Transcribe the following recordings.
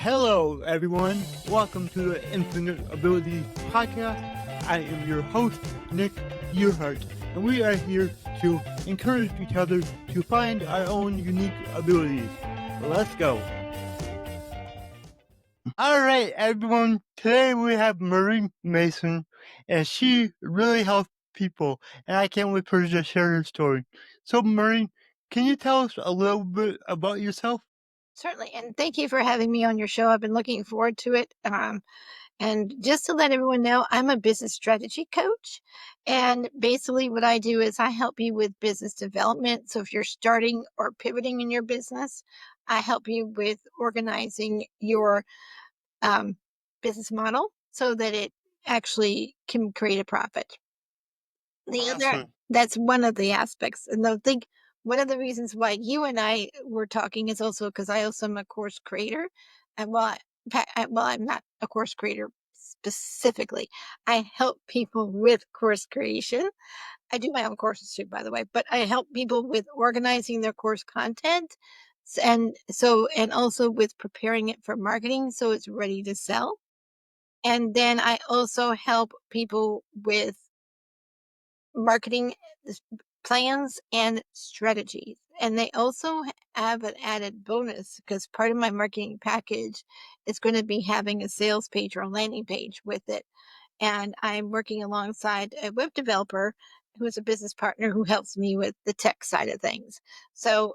Hello, everyone. Welcome to the Infinite Abilities Podcast. I am your host, Nick Earhart, and we are here to encourage each other to find our own unique abilities. Let's go. All right, everyone. Today we have Marie Mason, and she really helps people, and I can't wait for her to share her story. So, Marie, can you tell us a little bit about yourself? Certainly, and thank you for having me on your show. I've been looking forward to it. And just to let everyone know, I'm a business strategy coach. And basically, what I do is I help you with business development. So if you're starting or pivoting in your business, I help you with organizing your um, business model so that it actually can create a profit. Awesome. That's one of the aspects. And I think one of the reasons why you and I were talking is also because I also am a course creator. And while I'm not a course creator specifically, I help people with course creation. I do my own courses too, by the way, but I help people with organizing their course content. And also with preparing it for marketing so it's ready to sell. And then I also help people with marketing plans and strategies. And they also have an added bonus because part of my marketing package is going to be having a sales page or a landing page with it. And I'm working alongside a web developer who is a business partner who helps me with the tech side of things. So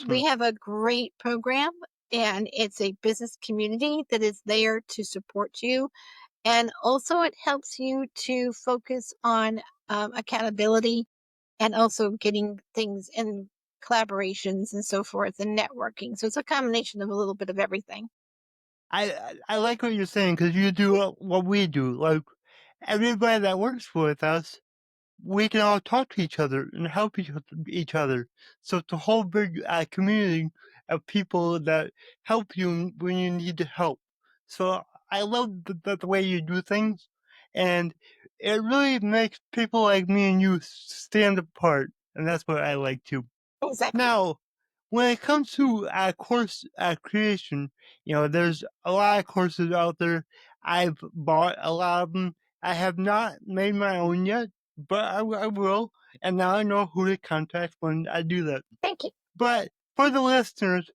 we Awesome. have a great program, and it's a business community that is there to support you. And also, it helps you to focus on accountability and also getting things in collaborations and so forth and networking. So it's a combination of a little bit of everything. I like what you're saying because you do what we do. Like everybody that works with us, we can all talk to each other and help each other. So it's a whole big community of people that help you when you need help. So I love the way you do things, and it really makes people like me and you stand apart, and that's what I like too. Exactly. Now, when it comes to course creation, there's a lot of courses out there. I've bought a lot of them. I have not made my own yet, but I will. And now I know who to contact when I do that. Thank you. But for the listeners,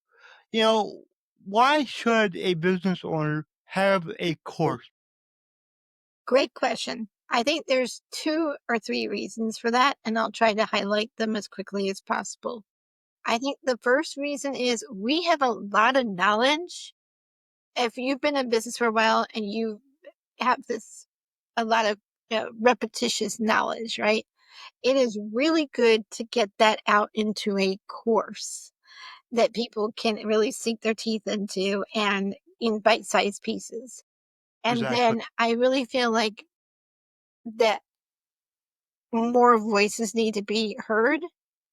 you know, why should a business owner have a course? Great question. I think there's 2 or 3 reasons for that, and I'll try to highlight them as quickly as possible. I think the first reason is we have a lot of knowledge. If you've been in business for a while and you have a lot of repetitious knowledge, right? It is really good to get that out into a course that people can really sink their teeth into and in bite-sized pieces. And Exactly. then I really feel like that more voices need to be heard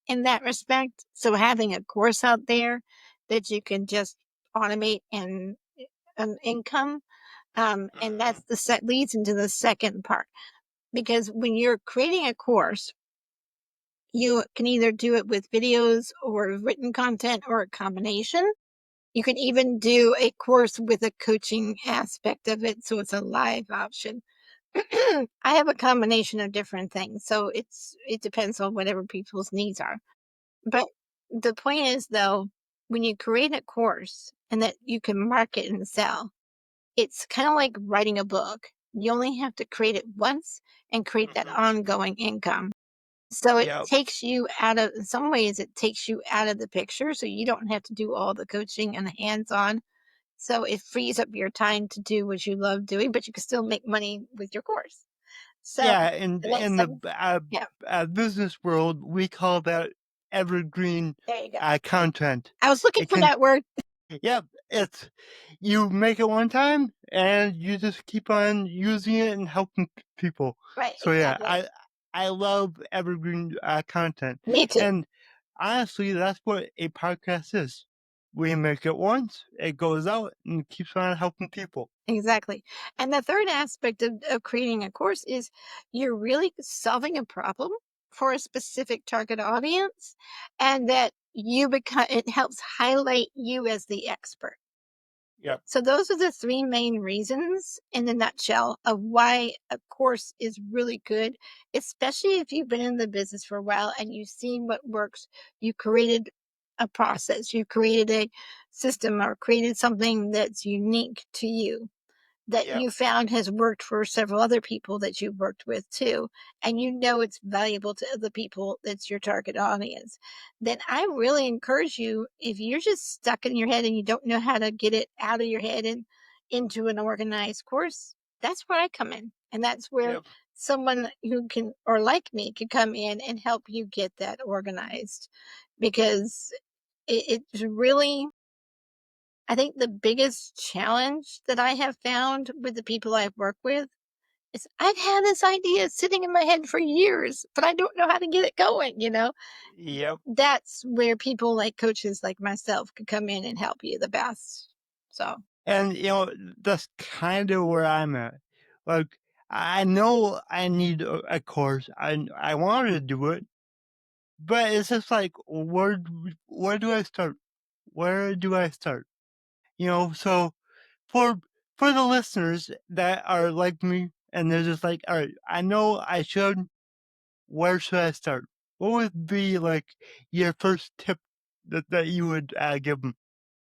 in that respect. So having a course out there that you can just automate and an income, and that's the set leads into the second part. Because when you're creating a course, you can either do it with videos or written content or a combination. You can even do a course with a coaching aspect of it, so it's a live option. I have a combination of different things, so it depends on whatever people's needs are. But the point is, though, when you create a course and that you can market and sell, it's kind of like writing a book. You only have to create it once and create that Mhm. ongoing income. So it Yeah. takes you out of, in some ways, it takes you out of the picture. So you don't have to do all the coaching and the hands on. So it frees up your time to do what you love doing, but you can still make money with your course. So Yeah, and the next in the thing, yeah, business world, we call that evergreen there you go. content. I was looking It for can, that word. yep, it's you make it one time and you just keep on using it and helping people. Right, So yeah, exactly. I love evergreen content, Me too. and honestly, that's what a podcast is. We make it once, it goes out and keeps on helping people. Exactly. And the third aspect of creating a course is you're really solving a problem for a specific target audience, and that you become, it helps highlight you as the expert. Yep. So those are the 3 main reasons in a nutshell of why a course is really good, especially if you've been in the business for a while and you've seen what works. You created a process, you created a system or created something that's unique to you that Yep. you found has worked for several other people that you've worked with too, and you know it's valuable to other people that's your target audience, then I really encourage you, if you're just stuck in your head and you don't know how to get it out of your head and into an organized course, that's where I come in. And that's where Yep. someone who can, or like me, can come in and help you get that organized because it's really, I think the biggest challenge that I have found with the people I've worked with is I've had this idea sitting in my head for years, but I don't know how to get it going, you know? Yep. That's where people like coaches like myself could come in and help you the best. So, And, that's kind of where I'm at. Like, I know I need a course. I want to do it, but it's just like, where do I start? Where do I start? So for for the listeners that are like me and they're just like, all right, I know I should. Where should I start? What would be like your first tip that you would give them?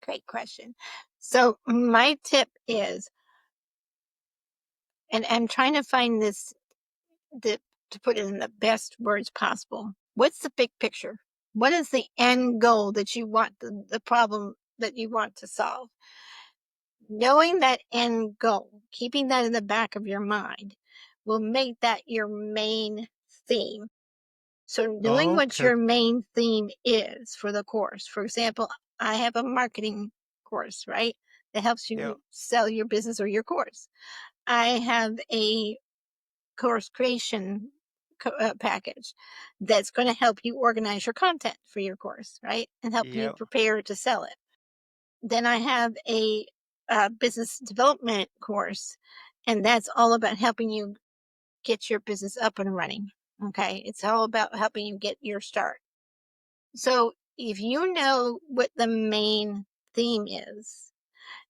great question. So, my tip is, and I'm trying to find this the to put it in the best words possible. What's the big picture? What is the end goal that you want the problem that you want to solve? Knowing that end goal, keeping that in the back of your mind will make that your main theme. So knowing what Okay. your main theme is for the course. For example, I have a marketing course, right? That helps Yeah. you sell your business or your course. I have a course creation package that's going to help you organize your content for your course, right? And help you Yeah. prepare to sell it. Then I have a business development course, and that's all about helping you get your business up and running. Okay. It's all about helping you get your start. So if you know what the main theme is,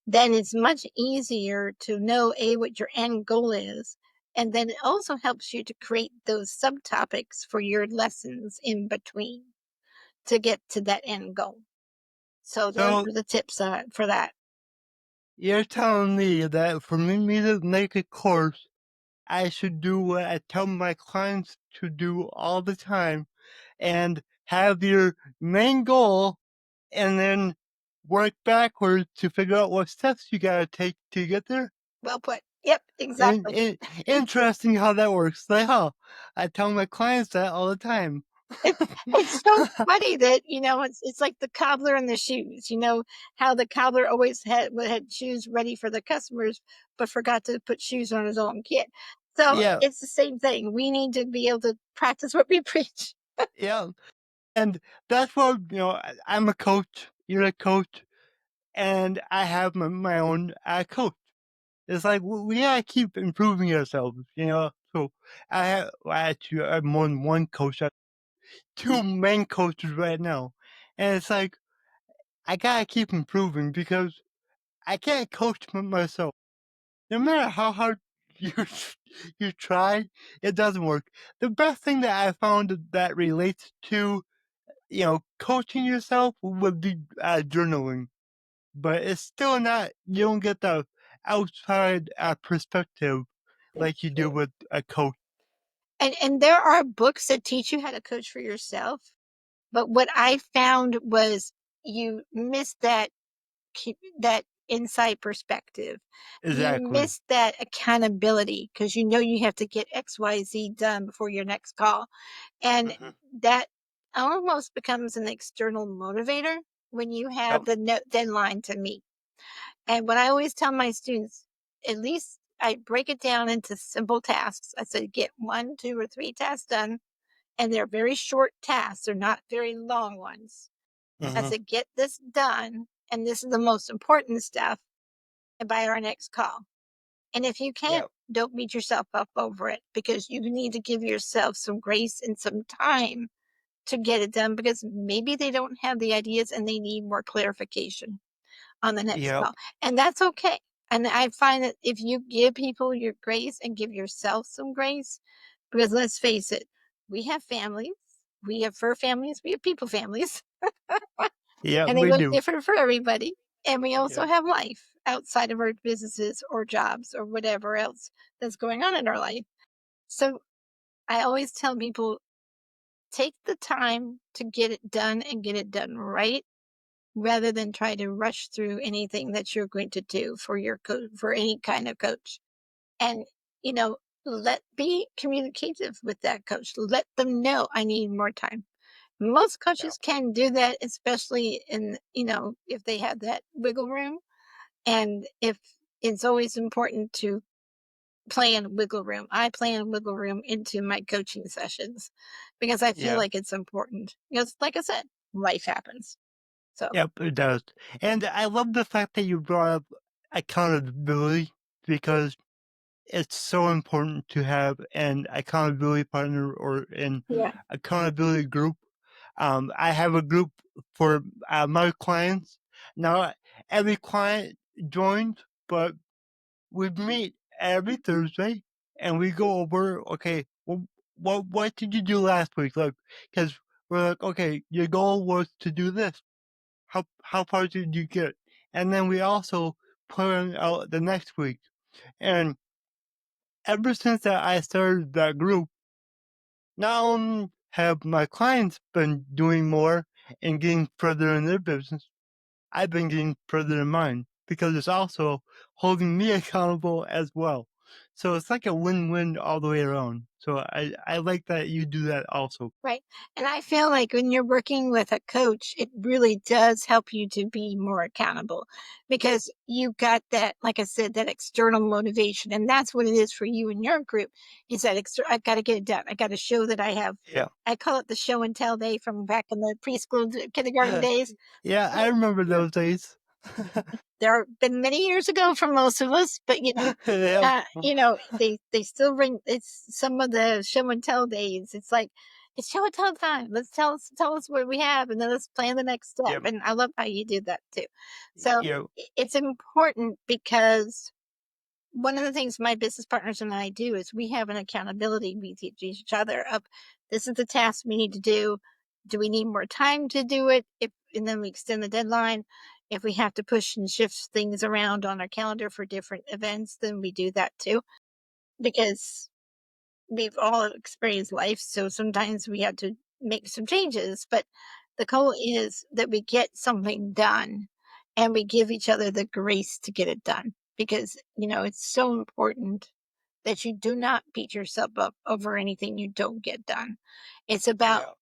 then it's much easier to know what your end goal is. And then it also helps you to create those subtopics for your lessons in between to get to that end goal. So those So are the tips for that. you're telling me that for me to make a course, I should do what I tell my clients to do all the time and have your main goal and then work backwards to figure out what steps you gotta take to get there? Well put. Yep, And, exactly. interesting how that works. Like, oh, I tell my clients that all the time. It's it's so funny that, it's like the cobbler and the shoes, how the cobbler always had shoes ready for the customers, but forgot to put shoes on his own kid. So, Yeah, it's the same thing. We need to be able to practice what we preach. yeah. And that's what, I'm a coach, you're a coach, and I have my own coach. It's like we gotta keep improving ourselves. So actually, I'm more than one coach. I have two main coaches right now, and it's like I gotta keep improving because I can't coach myself. No matter how hard you you try, it doesn't work. The best thing that I found that relates to coaching yourself would be journaling, but it's still not. You don't get the outside perspective It's like you do true. with a coach. And there are books that teach you how to coach for yourself, but what I found was you miss that inside perspective. You Exactly. miss that accountability because you know you have to get XYZ done before your next call. And Hmm. that almost becomes an external motivator when you Yep. have the deadline to meet. And what I always tell my students, at least I break it down into simple tasks. I said, get 1, 2, or 3 tasks done. And they're very short tasks, they're not very long ones. I Hmm. said, get this done. And this is the most important stuff by our next call. And if you can't, Yep. don't beat yourself up over it because you need to give yourself some grace and some time to get it done because maybe they don't have the ideas and they need more clarification. on the next Yep. call, and that's okay. And I find that if you give people your grace and give yourself some grace, because let's face it, we have families, we have fur families, we have people families, Yep, and they we look do. different for everybody. And we also Yep. have life outside of our businesses or jobs or whatever else that's going on in our life. So I always tell people, take the time to get it done and get it done right rather than try to rush through anything that you're going to do for your for any kind of coach. And, you know, let be communicative with that coach. Let them know I need more time. Most Yep. coaches can do that, especially in, if they have that wiggle room. And if it's always important to plan wiggle room. I plan wiggle room into my coaching sessions because I feel Yep. like it's important. Because, like I said, life happens. So, Yep, it does. And I love the fact that you brought up accountability because it's so important to have an accountability partner or an yeah, accountability group. I have a group for my clients. Now, every client joins, but we meet every Thursday and we go over, okay, well, what did you do last week? Like, because we're like, okay, your goal was to do this. How far did you get? And then we also plan out the next week. And ever since that I started that group, not only have my clients been doing more and getting further in their business, I've been getting further in mine because it's also holding me accountable as well. So it's like a win-win all the way around. So I like that you do that also. right. And I feel like when you're working with a coach, it really does help you to be more accountable because you got that, like I said, that external motivation. And that's what it is for you and your group is that I've got to get it done. I got to show that I have. Yeah. I call it the show and tell day from back in the preschool kindergarten days. Yeah, I remember those days. There have been many years ago for most of us, but Yeah. they still bring it's some of the show and tell days. It's like it's show and tell time. Let's tell us what we have, and then let's plan the next step. Yep. And I love how you do that too. So Yep. it's important because one of the things my business partners and I do is we have an accountability. We teach each other of this is the task we need to do. Do we need more time to do it? If and then we extend the deadline. If we have to push and shift things around on our calendar for different events, then we do that too. Because we've all experienced life, so sometimes we have to make some changes. But the goal is that we get something done and we give each other the grace to get it done because, it's so important that you do not beat yourself up over anything you don't get done. It's about Yeah.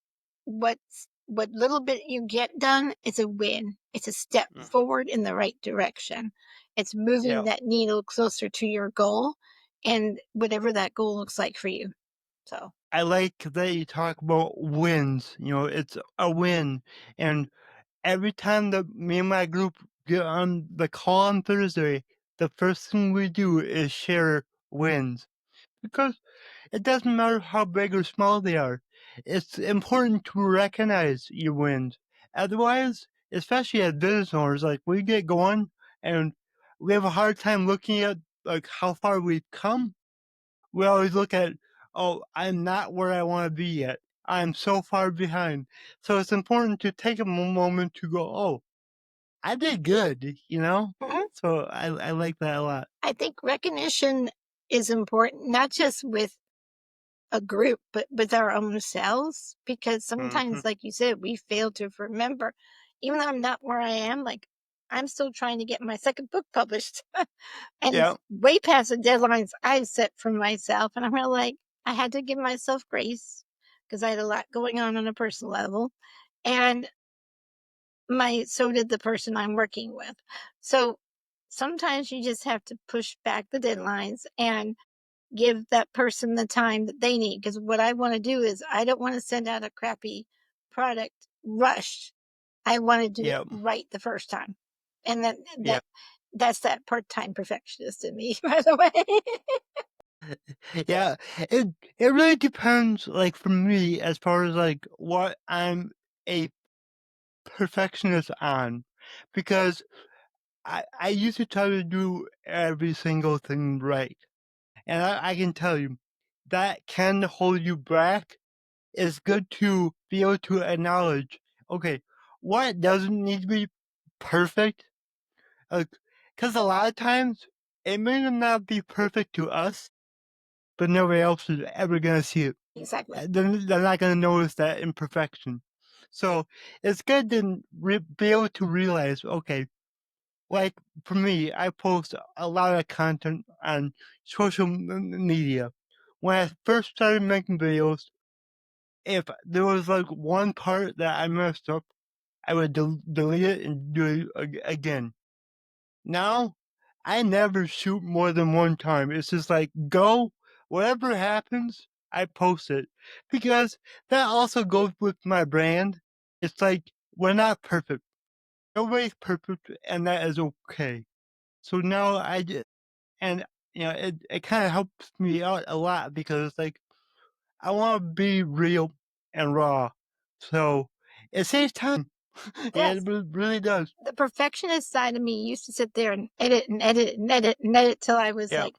what little bit you get done is a win. It's a step Mhm. forward in the right direction. It's moving Yeah. that needle closer to your goal and whatever that goal looks like for you. So, I like that you talk about wins. It's a win. And every time that me and my group get on the call on Thursday, the first thing we do is share wins. Because it doesn't matter how big or small they are. It's important to recognize your wins. Otherwise, especially as business owners, like we get going and we have a hard time looking at like how far we've come. We always look at, oh, I'm not where I want to be yet. I'm so far behind. So it's important to take a moment to go, oh, I did good. mhm, So I like that a lot. I think recognition is important, not just with a group, but with our own selves, because Hmm. sometimes, like you said, we fail to remember. Even though I'm not where I am, like I'm still trying to get my second book published. And Yeah. it's way past the deadlines I've set for myself. And I'm really like, I had to give myself grace because I had a lot going on a personal level. And so did the person I'm working with. So sometimes you just have to push back the deadlines and give that person the time that they need. Because what I want to do is I don't want to send out a crappy product rushed. I want to do it Yep. right the first time. And then Yep. that's that part-time perfectionist in me, by the way. Yeah, it really depends, like, for me, as far as, like, what I'm a perfectionist on, because I used to try to do every single thing right, and I can tell you that can hold you back. It's good to be able to acknowledge, okay, what doesn't need to be perfect. Because a lot of times it may not be perfect to us, but nobody else is ever gonna see it. Exactly. They're not gonna notice that imperfection. So it's good to be able to realize, okay, like for me, I post a lot of content on social media. When I first started making videos, if there was like one part that I messed up, I would delete it and do it again. Now, I never shoot more than one time. It's just like, go, whatever happens, I post it. Because that also goes with my brand. It's like, we're not perfect. Nobody's perfect, and that is okay. So now I just, and, it kind of helps me out a lot because it's like, I want to be real and raw. So it saves time. Yeah, it Yes. really does. The perfectionist side of me used to sit there and edit and edit and edit and edit till I was Yeah. like,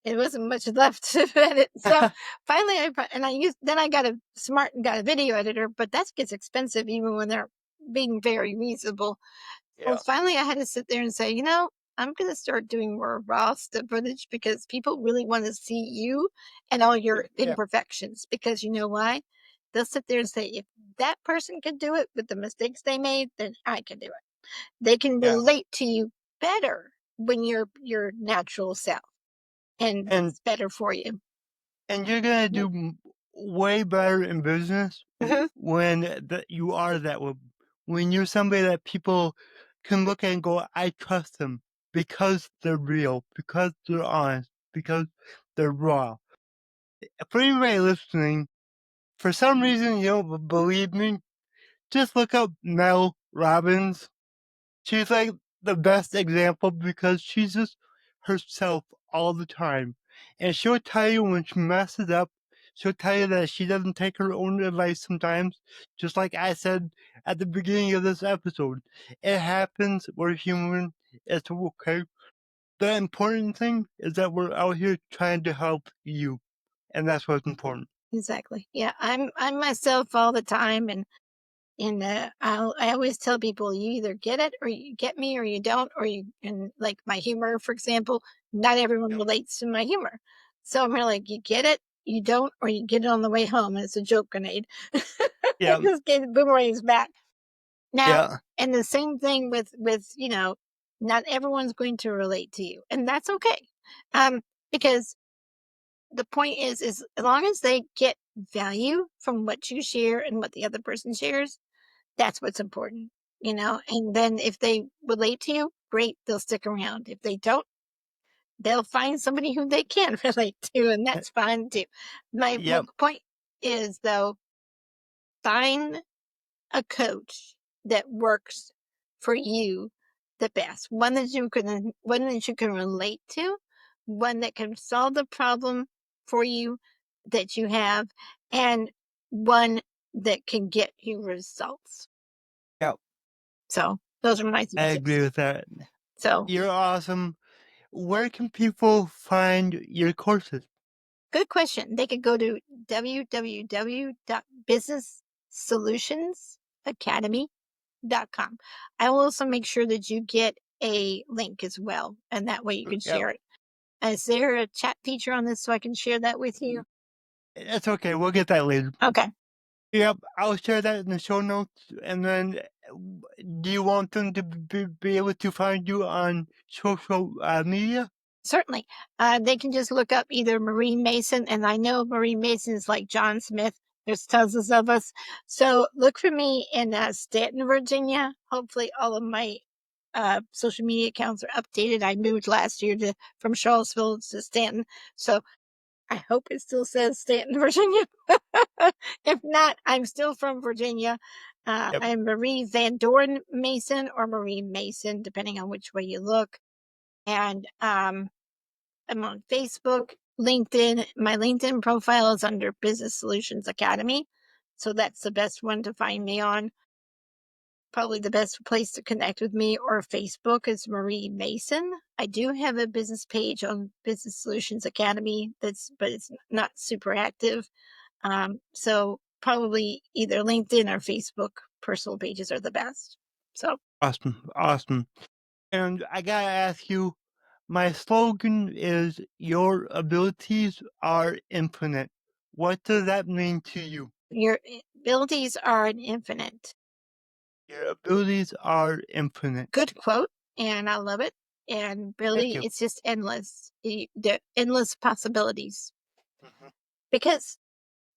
it wasn't much left to edit. So finally, I got a smart and got a video editor, but that gets expensive even when they're being very reasonable. So Yeah. finally, I had to sit there and say, I'm going to start doing more raw stuff footage because people really want to see you and all your Yeah. imperfections. Because you know why? They'll sit there and say, if that person could do it with the mistakes they made, then I can do it. They can Yeah. relate to you better when you're your natural self, and And it's better for you. And you're gonna Yeah. do way better in business Mhm. when you are that way. When you're somebody that people can look at and go, I trust them because they're real, because they're honest, because they're raw. For anybody listening, for some reason you don't believe me, just look up Mel Robbins. She's like the best example because she's just herself all the time. And she'll tell you when she messes up. She'll tell you that she doesn't take her own advice sometimes, just like I said at the beginning of this episode. It happens. We're human. It's okay. The important thing is that we're out here trying to help you. And that's what's important. Exactly. Yeah, I'm myself all the time, I always tell people, you either get it or you get me or you don't, or you, and like my humor, for example, not everyone Yep. relates to my humor. So I'm really like, you get it, you don't, or you get it on the way home. And it's a joke grenade. It Yeah. just gets boomerangs back. Now, Yeah. and the same thing with, not everyone's going to relate to you, and that's okay. Because the point is as long as they get value from what you share and what the other person shares, that's what's important, and then if they relate to you, great, they'll stick around. If they don't, they'll find somebody who they can relate to, and Uh, that's fine too. My Yep. point is, though, find a coach that works for you the best, one that you can relate to, one that can solve the problem for you that you have, and one that can get you results. Yep. So those are my 3 I agree tips. with that. So, You're awesome. Where can people find your courses? good question. They could go to www.businesssolutionsacademy.com. I will also make sure that you get a link as well, and that way you can Yep. share it. Is there a chat feature on this so I can share that with you? That's okay. We'll get that later. Okay. Yep. I'll share that in the show notes. And then, do you want them to be able to find you on social media? Certainly. They can just look up either Marie Mason, and I know Marie Mason is like John Smith. There's dozens of us. So look for me in Stanton, Virginia. Hopefully, all of my social media accounts are updated. I moved last year from Charlottesville to Stanton. So I hope it still says Stanton, Virginia. If not, I'm still from Virginia. Yep. I'm Marie Van Doren Mason or Marie Mason, depending on which way you look. And I'm on Facebook, LinkedIn. My LinkedIn profile is under Business Solutions Academy. So that's the best one to find me on. probably the best place to connect with me or Facebook is Marie Mason. I do have a business page on Business Solutions Academy but it's not super active. So probably either LinkedIn or Facebook personal pages are the best. So Awesome. Awesome. And I gotta ask you, my slogan is your abilities are infinite. What does that mean to you? your abilities are infinite. Your abilities are infinite. Good quote, and I love it. And Thank really, you. it's just endless. The endless possibilities. Mhm. Because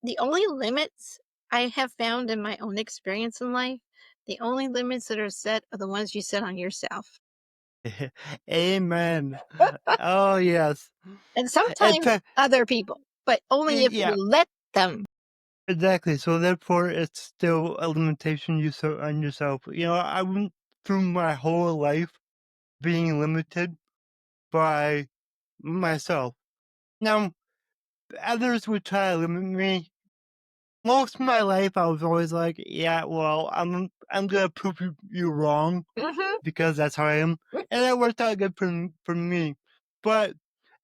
the only limits I have found in my own experience in life, the only limits that are set are the ones you set on yourself. Amen. Oh, yes. And In sometimes fact, other people, but only if you yeah, let them. exactly. So therefore, it's still a limitation you set on yourself. I went through my whole life being limited by myself. Now, others would try to limit me. Most of my life, I was always like, "Yeah, well, I'm gonna prove you wrong Mhm. because that's how I am," and that worked out good for me. But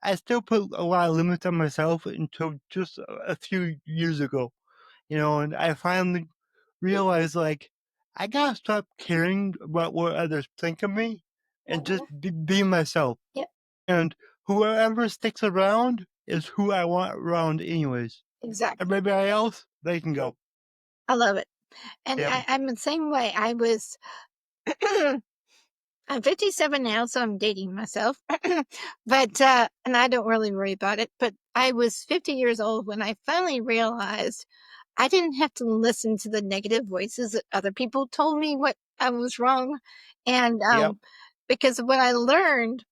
I still put a lot of limits on myself until just a few years ago, and I finally realized, like, I gotta stop caring about what others think of me and just Mhm. be myself. Yep, And whoever sticks around is who I want around anyways. exactly. Everybody else, they can go. I love it. And Yep. I'm the same way. I was I'm 57 now, so I'm dating myself. But and I don't really worry about it, but I was 50 years old when I finally realized I didn't have to listen to the negative voices that other people told me what I was wrong. And Yep. because what I learned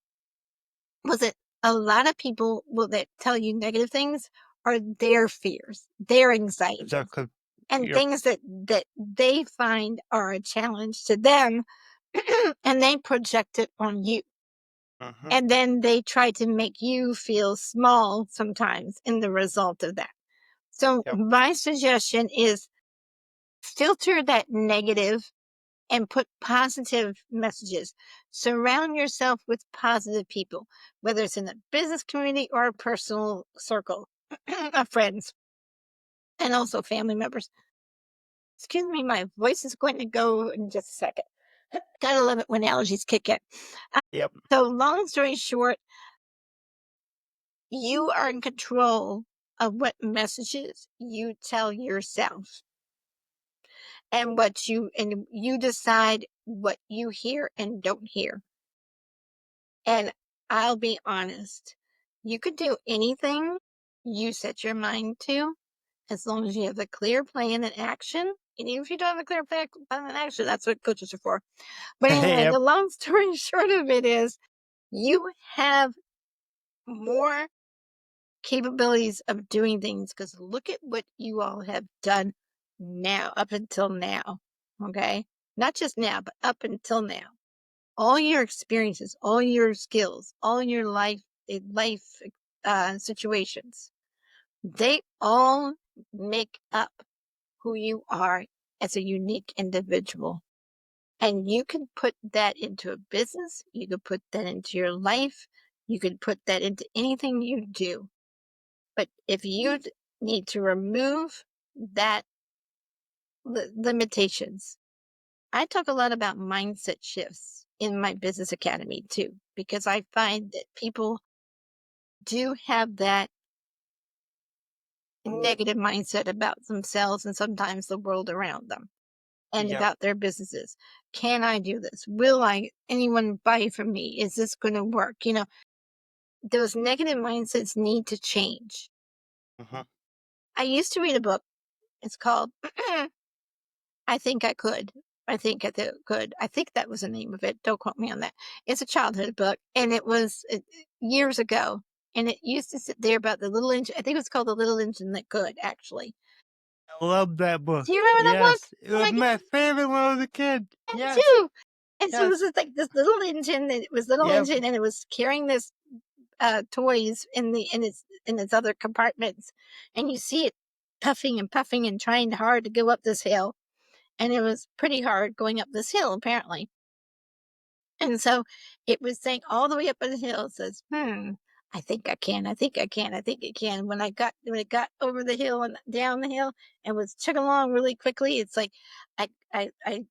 was that a lot of people will that tell you negative things are their fears, their anxieties, Exactly. and Yep. things that they find are a challenge to them, and they project it on you. Mhm. And then they try to make you feel small sometimes in the result of that. So Yep. my suggestion is filter that negative and put positive messages. Surround yourself with positive people, whether it's in the business community or a personal circle of friends and also family members. Excuse me, my voice is going to go in just a second. Gotta love it when allergies kick in. Yep. So, long story short, you are in control of what messages you tell yourself and you decide what you hear and don't hear. And I'll be honest, you could do anything you set your mind to as long as you have a clear plan and action. And even if you don't have a clear plan and action, that's what coaches are for. But anyway, Yep. the long story short of it is you have more capabilities of doing things because look at what you all have done now, up until now. Okay. Not just now, but up until now. All your experiences, all your skills, all your life situations, they all make up who you are as a unique individual. And you can put that into a business, you could put that into your life, you could put that into anything you do. But if you need to remove that limitations, I talk a lot about mindset shifts in my business academy too, because I find that people do have that negative mindset about themselves and sometimes the world around them and Yep. about their businesses. Can I do this? Will anyone buy from me? Is this going to work? Those negative mindsets need to change. Mhm. I used to read a book. It's called I Think I Could. Could. I think that was the name of it. Don't quote me on that. It's a childhood book, and it was years ago. And it used to sit there about the little engine. I think it was called The Little Engine That Could, actually. I love that book. Do you remember that book? Yes. It Oh was my my goodness, favorite when I was a kid. I did Yes. too. And so it was Yes. just like this little engine, and it was little Yep. engine, and it was carrying this toys in its other compartments, and you see it puffing and puffing and trying hard to go up this hill. and it was pretty hard going up this hill, apparently. And so it was saying all the way up the hill, it says, I think I can, I think I can, I think I can. When it got over the hill and down the hill and was chugging along really quickly, it's like I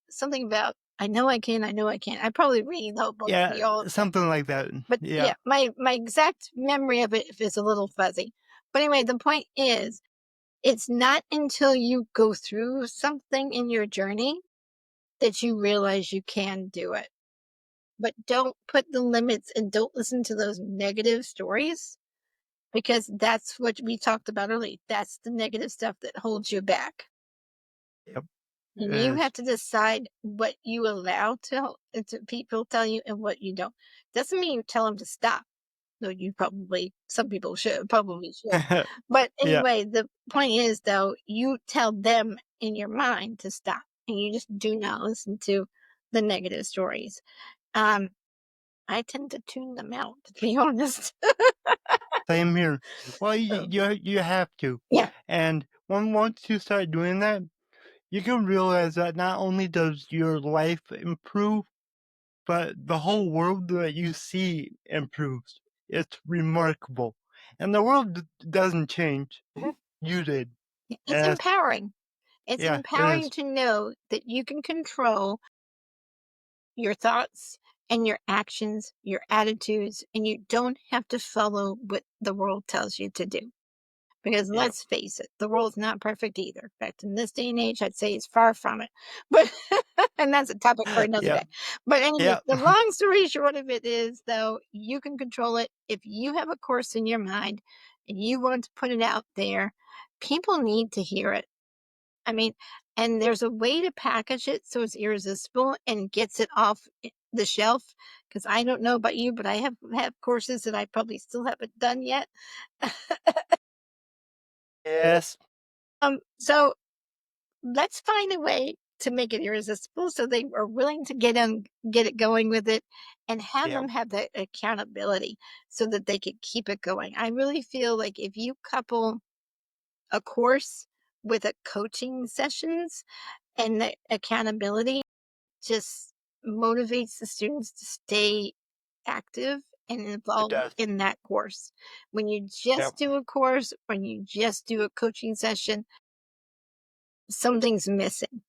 something about I know I can, I know I can. I probably read the whole book to Yeah, you all, something like that. but Yeah. yeah, my exact memory of it is a little fuzzy. But anyway, the point is, it's not until you go through something in your journey that you realize you can do it. But don't put the limits and don't listen to those negative stories because that's what we talked about earlier. That's the negative stuff that holds you back. Yep. And you Is have to decide what you allow to people tell you and what you don't. Doesn't mean you tell them to stop. No, you probably, some people probably should. But yeah. anyway, the point is, though, you tell them in your mind to stop and you just do not listen to the negative stories. Um, I tend to tune them out, to be honest. Same here. Well, So, you have to, yeah. and once you start doing that, you can realize that not only does your life improve, but the whole world that you see improves. It's remarkable, and the world doesn't change. Mhm. You did, It's and empowering. It's yeah, it empowering is. to know that you can control your thoughts and your actions, your attitudes, and you don't have to follow what the world tells you to do. Because Yep. let's face it, the world's not perfect either. In fact, in this day and age, I'd say it's far from it. But and that's a topic for another Yep. day. But anyway, Yep. the long story short of it is though, you can control it. If you have a course in your mind and you want to put it out there, people need to hear it. I mean, and there's a way to package it so it's irresistible and gets it off the shelf. Because I don't know about you, but I have courses that I probably still haven't done yet. Yes. So let's find a way to make it irresistible so they are willing to get it going with it and have Yep. them have that accountability so that they could keep it going. I really feel like if you couple a course with a coaching sessions and the accountability just motivates the students to stay active and It involved does. in that course. When you Yep. just do a course, when you just do a coaching session, something's missing.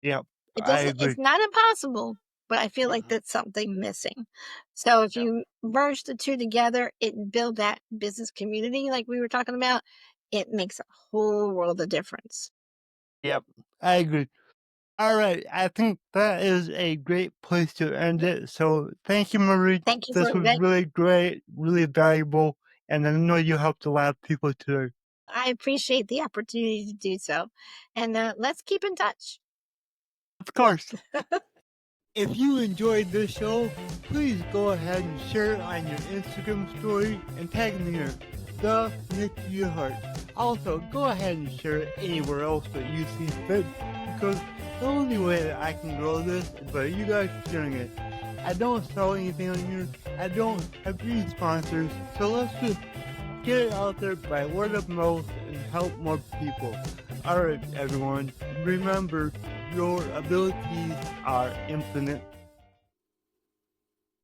Yep. It I doesn't, it's agree. not impossible, but I feel like Mhm. that's something missing. So if Yep. you merge the two together and build that business community like we were talking about, it makes a whole world of difference. Yep. I agree. All right. I think that is a great place to end it. So thank you, Marie. Thank you This for was that. really great, really valuable, and I know you helped a lot of people today. I appreciate the opportunity to do so. And let's keep in touch. Of course. If you enjoyed this show, please go ahead and share it on your Instagram story and tag me in the Nick Your Heart. Also, go ahead and share it anywhere else that you see fit because the only way that I can grow this is by you guys sharing it. I don't sell anything on here. I don't have any sponsors, so let's just get it out there by word of mouth and help more people. Alright, everyone, remember your abilities are infinite.